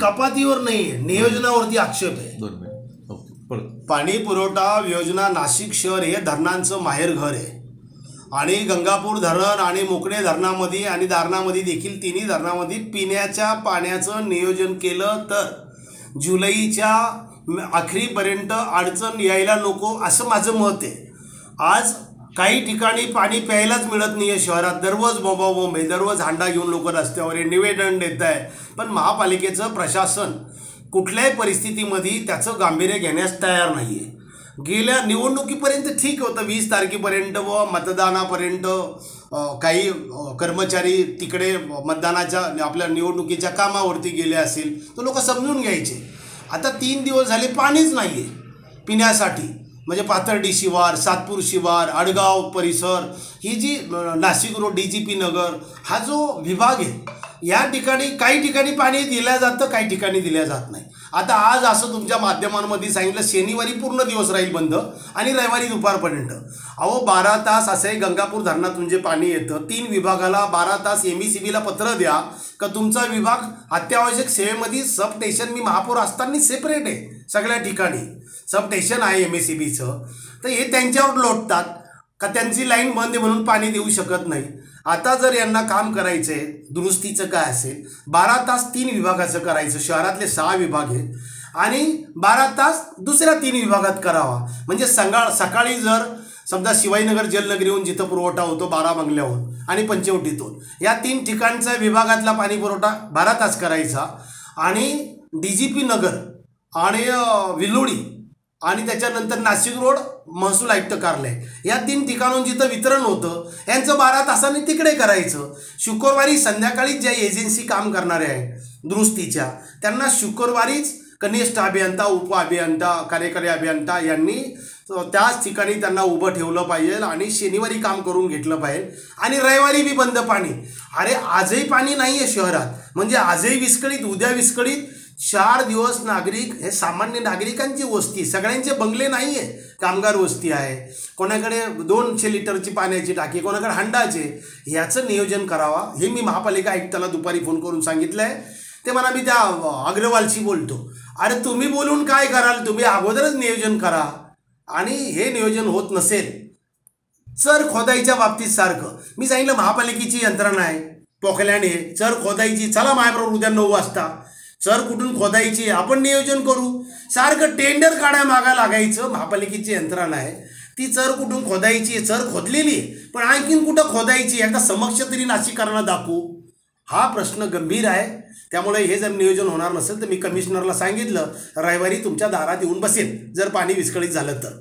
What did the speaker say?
कपातीवर नाही, नियोजनावरती आक्षेप आहे. 2 मिनिट. ओके. पाणी पुरवठा योजना नाशिक शहर हे धरणांचं माहेरघर आहे आणि गंगापूर धरण आणि मोकळे धरणामध्ये आणि दारणामध्ये देखील तिन्ही धरणामध्ये पिण्याच्या पाण्याचं नियोजन केलं तर जुलैच्या अखेरीपर्यंत अडचण यायला नको असं माझं मत आहे. आज काही ठिकाणी पाणी प्यायलाच मिळत नाही आहे शहरात. दररोज बोंबाबोंब आहे, दररोज हांडा घेऊन लोक रस्त्यावर निवेदन देत आहे. पण महापालिकेचं प्रशासन कुठल्याही परिस्थितीमध्ये त्याचं गांभीर्य घेण्यास तयार नाही आहे. गेल्या निवडणुकीपर्यंत ठीक होतं, 20 तारखेपर्यंत व मतदानापर्यंत काही कर्मचारी तिकडे मतदानाच्या आपल्या निवडणुकीच्या कामावरती गेले असेल तर लोक समजून घ्यायचे. आता 3 दिवस झाले पाणीच नाही आहे पिण्यासाठी. म्हणजे पाथर्डी शिवार, सातपूर शिवार, आडगाव परिसर, ही जी नाशिक रोड DGP नगर हा जो विभाग आहे या ठिकाणी काही ठिकाणी पाणी दिलं जातं, काही ठिकाणी दिल्या जात नाही. आता आज असं तुमच्या माध्यमांमध्ये सांगितलं शनिवारी पूर्ण दिवस राहील बंद आणि रविवारी दुपारपर्यंत. अहो 12 तास असे गंगापूर धरणातून जे पाणी येतं 3 विभागाला 12 तास MECBला पत्र द्या का तुमचा विभाग अत्यावश्यक सेवेमध्ये सब स्टेशन मी महापौर असताना सेपरेट आहे सगळ्या ठिकाणी सब स्टेशन आहे MECBचं. तर हे त्यांच्यावर लोटतात का त्यांची लाईन बंद आहे म्हणून पाणी देऊ शकत नाही. आता जर यांना काम करायचं आहे दुरुस्तीचं काय असेल 12 तास 3 विभागाचं करायचं, शहरातले 6 विभाग आहेत आणि 12 तास दुसऱ्या 3 विभागात करावा. म्हणजे सकाळी जर समजा शिवाजीनगर जलनगरीहून जिथं पुरवठा होतो 12 बंगल्याहून आणि पंचवटीतून या 3 ठिकाणचा विभागातला पाणी पुरवठा 12 तास करायचा आणि DGP नगर आणि विलोडी आणि त्याच्यानंतर नाशिक रोड महसूल आयुक्त कार्यालय या 3 ठिकाणून जिथं वितरण होतं यांचं 12 तासांनी तिकडे करायचं. शुक्रवारी संध्याकाळी ज्या एजन्सी काम करणारे आहेत दुरुस्तीच्या त्यांना शुक्रवारीच कनिष्ठ अभियंता, उप अभियंता, कार्यकारी अभियंता यांनी त्याच ठिकाणी त्यांना उभं ठेवलं पाहिजे आणि शनिवारी काम करून घेतलं पाहिजे आणि रविवारी बी बंद पाणी. अरे आजही पाणी नाही आहे शहरात, म्हणजे आजही विस्कळीत, उद्या विस्कळीत. 4 दिवस नागरिक हे सामान्य नागरिकांची वस्ती, सगळ्यांचे बंगले नाही आहे, कामगार वस्ती आहे. कोणाकडे 200 लिटरची पाण्याची टाकी, कोणाकडे हंडाचे. याचं नियोजन करावा हे मी महापालिका आयुक्ताला दुपारी फोन करून सांगितलं आहे. ते म्हणा मी त्या अग्रवालशी बोलतो. अरे तुम्ही बोलून काय कराल, तुम्ही अगोदरच नियोजन करा. आणि हे नियोजन होत नसेल चर खोदाईच्या बाबतीत सारखं मी सांगितलं महापालिकेची यंत्रणा आहे पोखल्याने चर खोदाईची, चला माझ्याबरोबर उद्या 9 वाजता चर कुठून खोदायची आपण नियोजन करू. सारखं टेंडर काढाय मागा लागायचं. महापालिकेची यंत्रणा आहे ती चर कुठून खोदायची, चर खोदलेली आहे पण आणखीन कुठं खोदायची एकदा समक्ष तरी नाशिकरांना दाखवू. हा प्रश्न गंभीर आहे. त्यामुळे हे जर नियोजन होणार नसेल तर मी कमिशनरला सांगितलं रविवारी तुमच्या दारात येऊन बसेल जर पाणी विस्कळीत झालं तर.